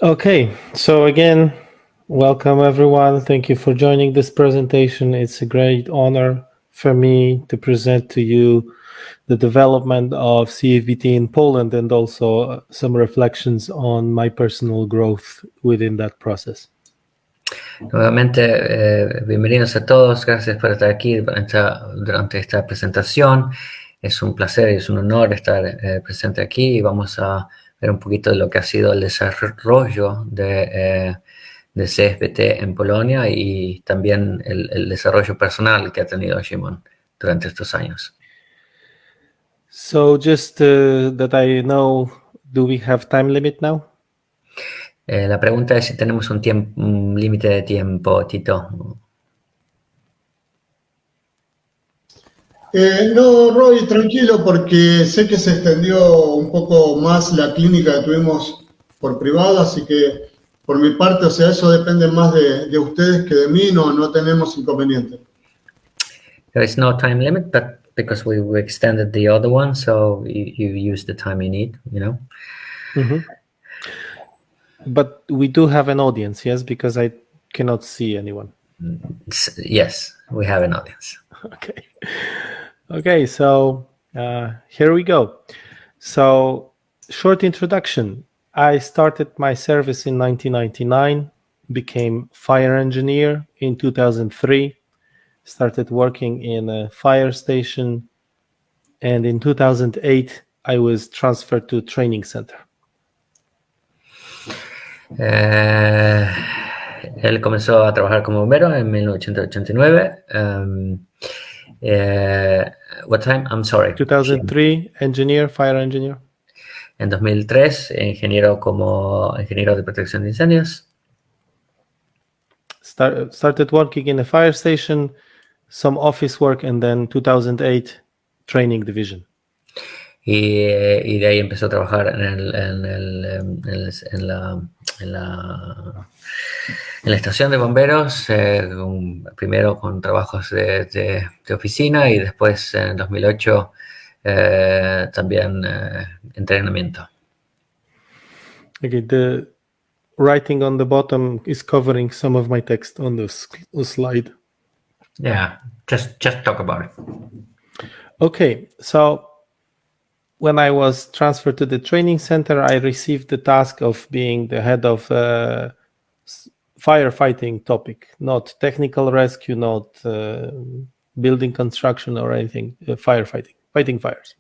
Okay, so again, welcome everyone. Thank you for joining this presentation. It's a great honor for me to present to you the development of CFBT in Poland and also some reflections on my personal growth within that process. Nuevamente, bienvenidos a todos, gracias por estar aquí durante esta presentación. Es un placer y es un honor estar presente aquí y vamos a ver un poquito de lo que ha sido el desarrollo de CFBT en Polonia y también el desarrollo personal que ha tenido Szymon durante estos años. So just that I know, do we have time limit now? La pregunta es si tenemos un límite de tiempo, Tito. No, Roy, tranquilo, porque sé que se extendió un poco más la clínica que tuvimos por privado, así que por mi parte, o sea, eso depende más de ustedes que de mí, no tenemos inconveniente. There is no time limit, but because we extended the other one, so you use the time you need, you know. Mm-hmm. But we do have an audience, yes, because I cannot see anyone. Yes, we have an audience. Okay. Okay, so here we go. So, short introduction. I started my service in 1999, became fire engineer in 2003, started working in a fire station, and in 2008 I was transferred to training center. Él comenzó a trabajar como bombero en 1989. What time? I'm sorry. 2003, engineer, fire engineer. En 2003, ingeniero de protección de incendios. Started working in a fire station, some office work, and then 2008 training division. Y de ahí empezó a trabajar en la estación de bomberos, primero con trabajos de oficina y después en 2008 también entrenamiento. Okay, the writing on the bottom is covering some of my text on the slide. Yeah, just talk about it. Okay, so when I was transferred to the training center, I received the task of being the head of firefighting topic, not technical rescue, not building construction or anything, firefighting, fighting fires.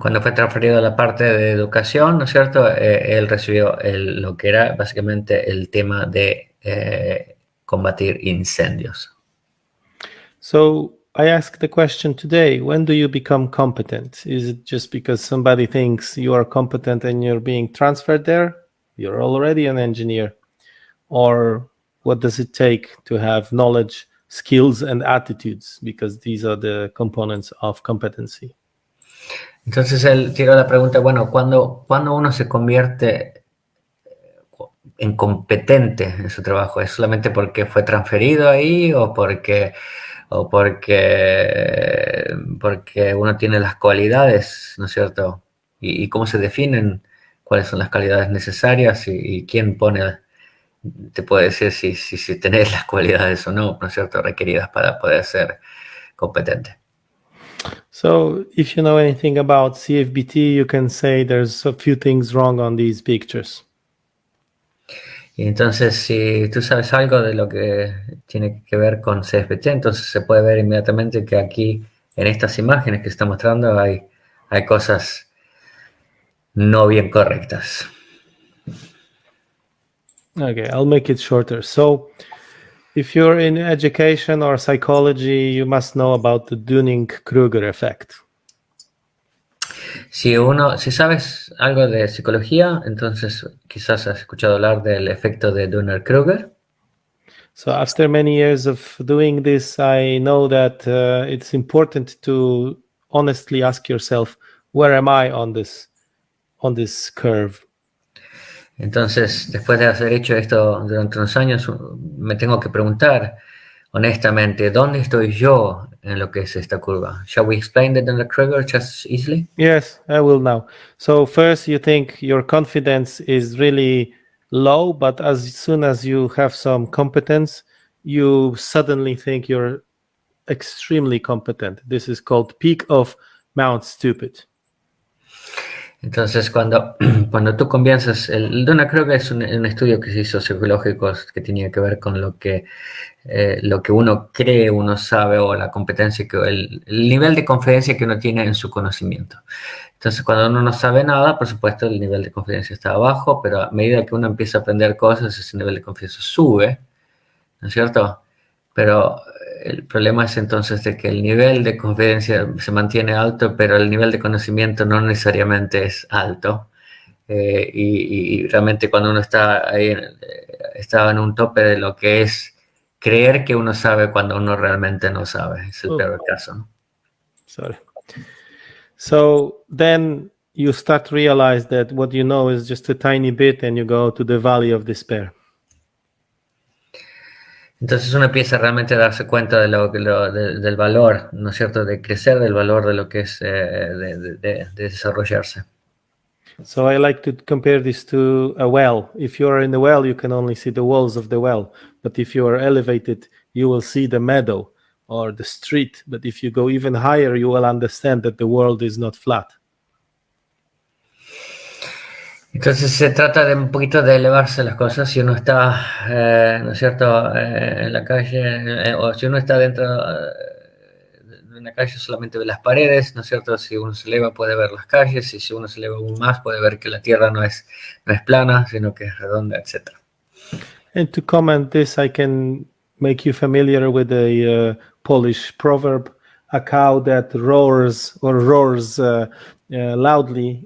Cuando fue transferido a la parte de educación, ¿no es cierto? Él recibió lo que era básicamente el tema de combatir incendios. So I ask the question today, when do you become competent? Is it just because somebody thinks you are competent and you're being transferred there? You're already an engineer. Or what does it take to have knowledge, skills, and attitudes? Because these are the components of competency. Entonces él tiró la pregunta, bueno, ¿cuándo uno se convierte en competente en su trabajo? ¿Es solamente porque fue transferido ahí o porque uno tiene las cualidades, ¿no es cierto? ¿Y cómo se definen cuáles son las cualidades necesarias y quién te puede decir si tenés las cualidades o no, ¿no es cierto?, requeridas para poder ser competente. So if you know anything about CFBT, you can say there's a few things wrong on these pictures. Y entonces, si tú sabes algo de lo que tiene que ver con CFBT, entonces se puede ver inmediatamente que aquí, en estas imágenes que está mostrando, hay cosas no bien correctas. Okay, I'll make it shorter. So if you're in education or psychology, you must know about the Dunning-Kruger effect. Si sabes algo de psicología, entonces quizás has escuchado hablar del efecto de Dunning-Kruger. So after many years of doing this, I know that it's important to honestly ask yourself, where am I on this curve? Entonces, después de haber hecho esto durante unos años, me tengo que preguntar honestamente, ¿dónde estoy yo en lo que es esta curva? Shall we explain the Dunning-Kruger just easily? Yes, I will now. So first, you think your confidence is really low, but as soon as you have some competence, you suddenly think you're extremely competent. This is called peak of Mount Stupid. Entonces, cuando tú comienzas, creo que es un estudio que se hizo psicológico que tenía que ver con lo que uno cree, uno sabe, o la competencia, el nivel de confidencia que uno tiene en su conocimiento. Entonces, cuando uno no sabe nada, por supuesto, el nivel de confidencia está abajo, pero a medida que uno empieza a aprender cosas, ese nivel de confianza sube, ¿no es cierto? Pero el problema es entonces de que el nivel de confidencia se mantiene alto, pero el nivel de conocimiento no necesariamente es alto. Y realmente cuando uno está ahí, está en un tope de lo que es creer que uno sabe cuando uno realmente no sabe. Es el peor caso, ¿no? Sorry. So then you start to realize that what you know is just a tiny bit and you go to the valley of despair. Entonces uno empieza realmente a darse cuenta del valor, ¿no es cierto?, de crecer, del valor de lo que es de desarrollarse. So I like to compare this to a well. If you are in the well, you can only see the walls of the well. But if you are elevated, you will see the meadow or the street. But if you go even higher, you will understand that the world is not flat. Entonces se trata de un poquito de elevarse las cosas. Si uno está, ¿no es cierto?, en la calle, o si uno está dentro de una calle, solamente ve las paredes, ¿no es cierto? Si uno se eleva puede ver las calles, y si uno se eleva aún más puede ver que la tierra no es plana, sino que es redonda, etc. And to comment this, I can make you familiar with a Polish proverb: a cow that roars loudly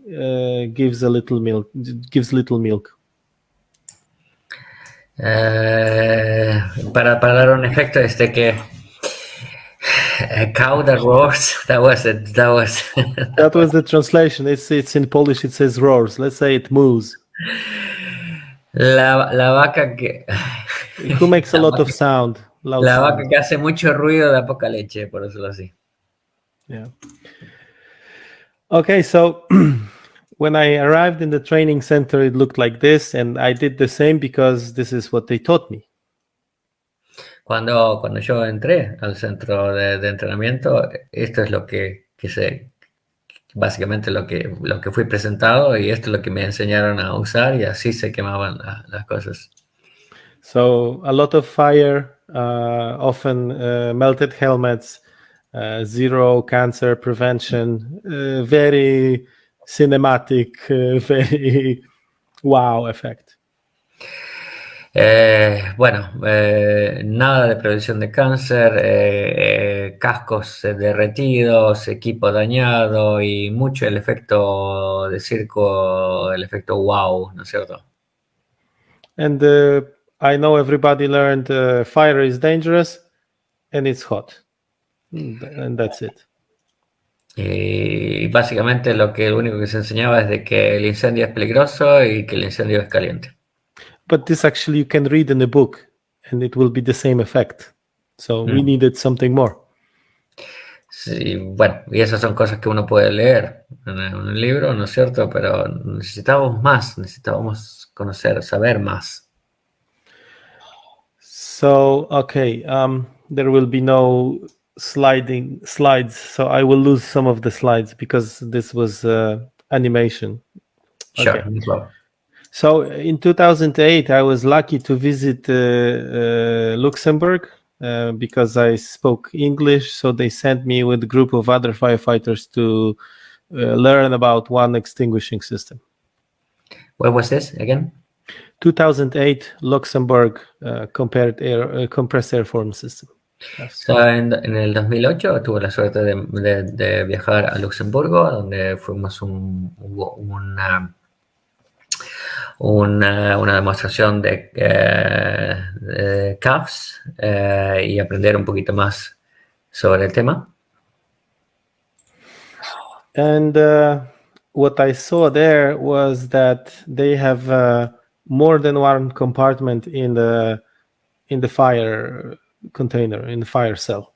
gives little milk. Para dar un efecto, que a cow that roars, that was That was the translation. It's in Polish. It says roars. Let's say it moos. La vaca que Who makes a lot of sound. La vaca que hace mucho ruido da poca leche, por decirlo así. Yeah. Okay, so when I arrived in the training center, it looked like this, and I did the same because this is what they taught me. Cuando yo entré al centro de entrenamiento, esto es lo que básicamente lo que fui presentado, y esto es lo que me enseñaron a usar, y así se quemaban las cosas. So a lot of fire, often melted helmets, zero cancer prevention, very cinematic, very wow effect. Nada de prevención de cáncer, cascos derretidos, equipo dañado, y mucho el efecto de circo, el efecto Guau, ¿no es cierto? And I know everybody learned fire is dangerous and it's hot. And that's it. Y básicamente lo único que se enseñaba es de que el incendio es peligroso y que el incendio es caliente. But this actually you can read in the book and it will be the same effect. So we needed something more. Sí, bueno, y esas son cosas que uno puede leer en un libro, ¿no es cierto? Pero necesitábamos más, necesitábamos conocer, saber más. So, okay, there will be no slides, so I will lose some of the slides because this was animation. Sure, Okay. no problem. So in 2008, I was lucky to visit Luxembourg because I spoke English. So they sent me with a group of other firefighters to learn about one extinguishing system. Where was this again? 2008, Luxembourg compressed air form system. So, en el 2008 tuve la suerte de viajar a Luxemburgo, donde fuimos hubo una demostración de CAFs y aprender un poquito más sobre el tema. And what I saw there was that they have more than one compartment in the fire container, in the fire cell.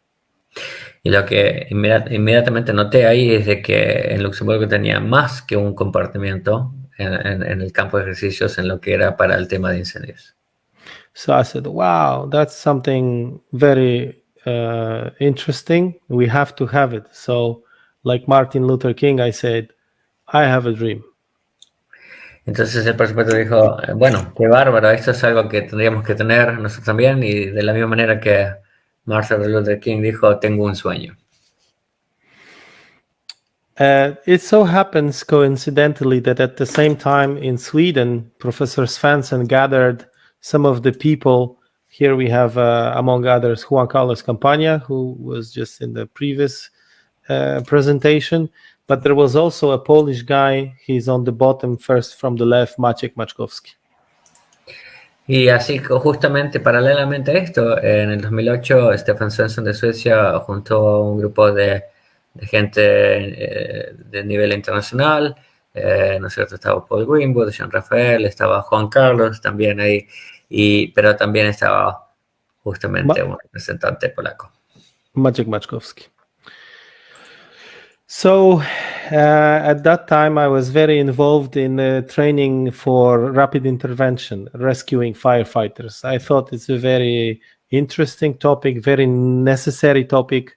Y lo que inmediatamente noté ahí es de que en Luxemburgo tenía más que un compartimiento en el campo de ejercicios en lo que era para el tema de incendios. So I said, wow, that's something very interesting. We have to have it. So, like Martin Luther King, I said, I have a dream. Entonces él por supuesto dijo, bueno, qué bárbaro, esto es algo que tendríamos que tener nosotros también, y de la misma manera que Martin Luther King dijo, tengo un sueño. It so happens coincidentally that at the same time in Sweden, Professor Svensson gathered some of the people. Here we have, among others, Juan Carlos Campaña, who was just in the previous presentation. But there was also a Polish guy. He's on the bottom first from the left, Maciek Maczkowski. Y así justamente paralelamente a esto, en el 2008, Stefan Svensson de Suecia juntó a un grupo de gente de nivel internacional, ¿no es cierto? Estaba Paul Greenwood, Jean Rafael, estaba Juan Carlos también ahí, pero también estaba justamente un representante polaco. Maciek Maczkowski. So at that time, I was very involved in training for rapid intervention, rescuing firefighters. I thought it's a very interesting topic, very necessary topic.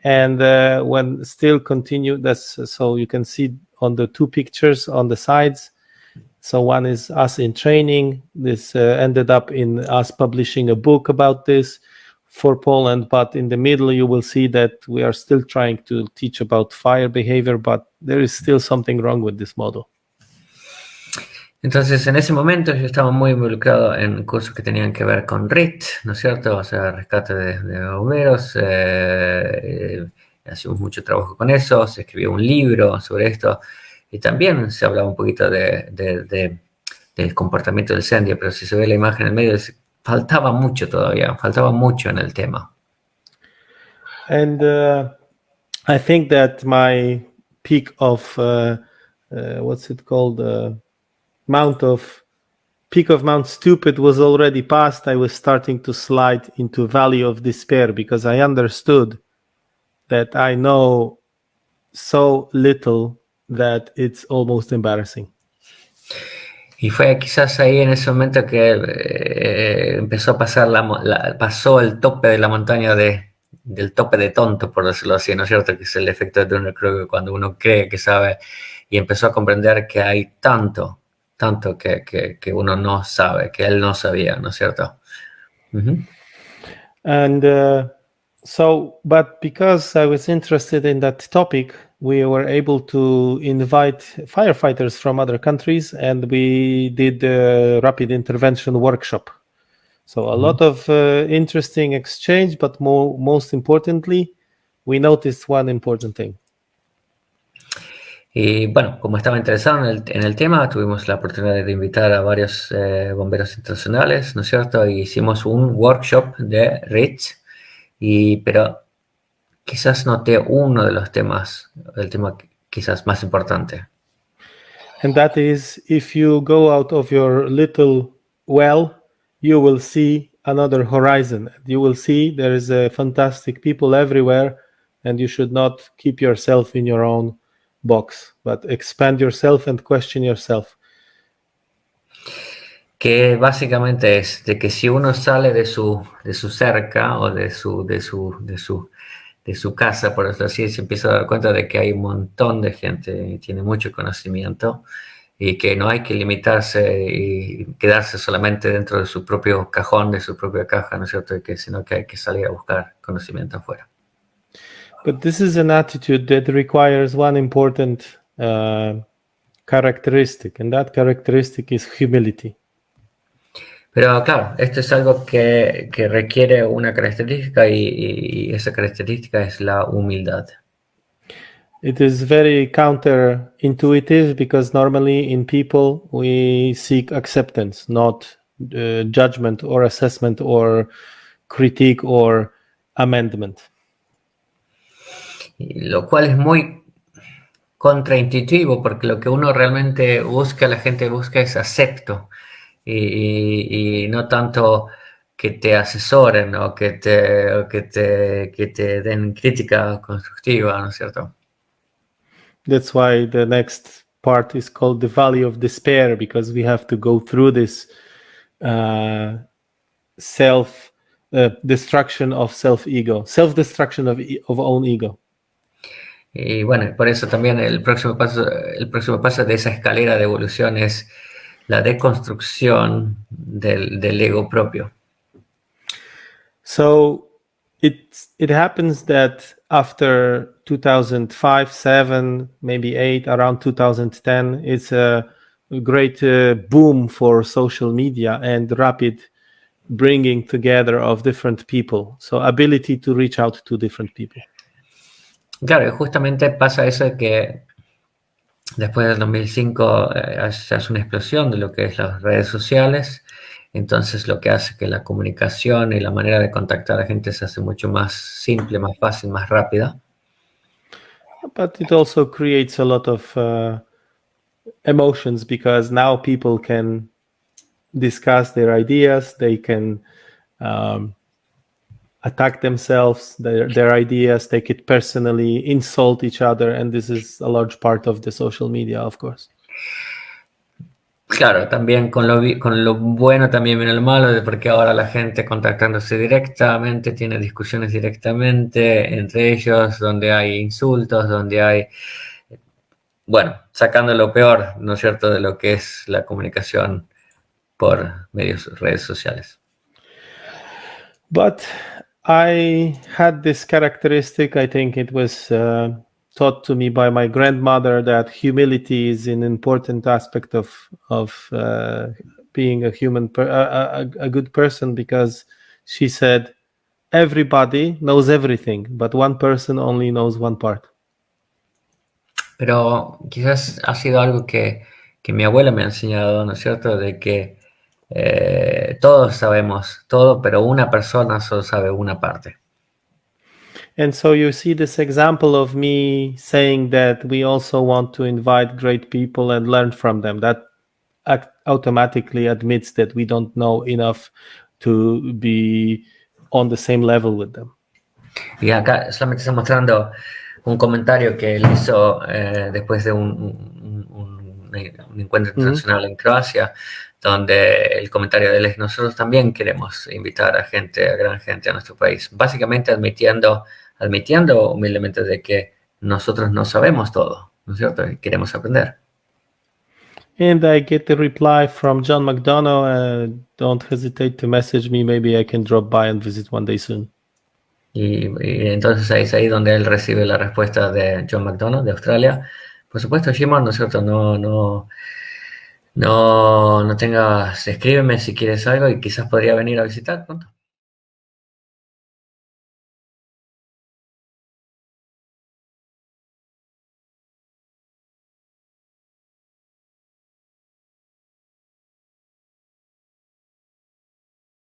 And when still continue, so you can see on the two pictures on the sides. So one is us in training. This ended up in us publishing a book about this for Poland, but in the middle you will see that we are still trying to teach about fire behavior, but there is still something wrong with this model. Entonces, en ese momento yo estaba muy involucrado en cursos que tenían que ver con RIT, ¿no es cierto? O sea, rescate de bomberos. Hacíamos mucho trabajo con eso, se escribió un libro sobre esto, y también se hablaba un poquito del comportamiento del incendio, pero si se ve la imagen en el medio, faltaba mucho todavía, faltaba mucho en el tema. And I think that my peak of, what's it called, peak of Mount Stupid was already past. I was starting to slide into Valley of Despair because I understood that I know so little that it's almost embarrassing. Y fue quizás ahí en ese momento que empezó a pasar pasó el tope de la montaña del tope de tonto, por decirlo así, ¿no es cierto? Que es el efecto de Dunning Kruger, cuando uno cree que sabe, y empezó a comprender que hay tanto que uno no sabe, que él no sabía, ¿no es cierto? Uh-huh. And but because I was interested in that topic, we were able to invite firefighters from other countries, and we did a rapid intervention workshop. So a lot of interesting exchange, but most importantly, we noticed one important thing. Y bueno, como estaba interesado en el tema, tuvimos la oportunidad de invitar a varios bomberos internacionales, ¿no es cierto? Y hicimos un workshop de RITS, pero quizás noté uno de los temas, el tema quizás más importante. And that is, if you go out of your little well, you will see another horizon. You will see there is a fantastic people everywhere, and you should not keep yourself in your own box, but expand yourself and question yourself. Que básicamente es de que si uno sale de su cerca o de su casa, por decirlo así, se empieza a dar cuenta de que hay un montón de gente y tiene mucho conocimiento, y que no hay que limitarse y quedarse solamente dentro de su propio cajón, de su propia caja, ¿no es cierto? Sino que hay que salir a buscar conocimiento afuera. But this is an attitude that requires one important characteristic, and that characteristic is humility. Pero claro, esto es algo que requiere una característica, y esa característica es la humildad. It is very counterintuitive because normally in people we seek acceptance, not judgment or assessment or critique or amendment. Y lo cual es muy contraintuitivo, porque lo que uno realmente busca, la gente busca es acepto, y no tanto que te asesoren o que te den crítica constructiva, ¿no es cierto? That's why the next part is called the Valley of Despair, because we have to go through this self-destruction of self-ego, self-destruction of own ego. Y bueno, por eso también el próximo paso de esa escalera de evolución es la deconstrucción del ego propio. So it happens that after 2005, 7, maybe 8, around 2010, it's a great boom for social media and rapid bringing together of different people. So ability to reach out to different people. Claro, y justamente pasa eso de que después del 2005 se hace una explosión de lo que es las redes sociales. Entonces lo que hace que la comunicación y la manera de contactar a la gente se hace mucho más simple, más fácil, más rápida. But it also creates a lot of emotions, because now people can discuss their ideas, they can attack themselves, their ideas, take it personally, insult each other, and this is a large part of the social media, of course. Claro, también con lo bueno también viene lo malo, porque ahora la gente contactándose directamente, tiene discusiones directamente entre ellos, donde hay insultos, donde hay, bueno, sacando lo peor, ¿no es cierto?, de lo que es la comunicación por redes sociales. But I had this characteristic, I think it was taught to me by my grandmother, that humility is an important aspect of being a human, a good person, because she said, everybody knows everything, but one person only knows one part. Pero quizás ha sido algo que mi abuela me ha enseñado, ¿no es cierto?, de que todos sabemos todo, pero una persona solo sabe una parte. And so you see this example of me saying that we also want to invite great people and learn from them. That automatically admits that we don't know enough to be on the same level with them. Y acá solamente está mostrando un comentario que él hizo después de un encuentro internacional en Croacia, donde el comentario de él es: nosotros también queremos invitar a gran gente a nuestro país, básicamente admitiendo humildemente de que nosotros no sabemos todo, ¿no es cierto? Y queremos aprender. And I get the reply from John McDonough, don't hesitate to message me, maybe I can drop by and visit one day soon. Y entonces ahí es ahí donde él recibe la respuesta de John McDonough de Australia. Por supuesto, Szymon, ¿no es cierto? No tengas, escríbeme si quieres algo y quizás podría venir a visitar pronto.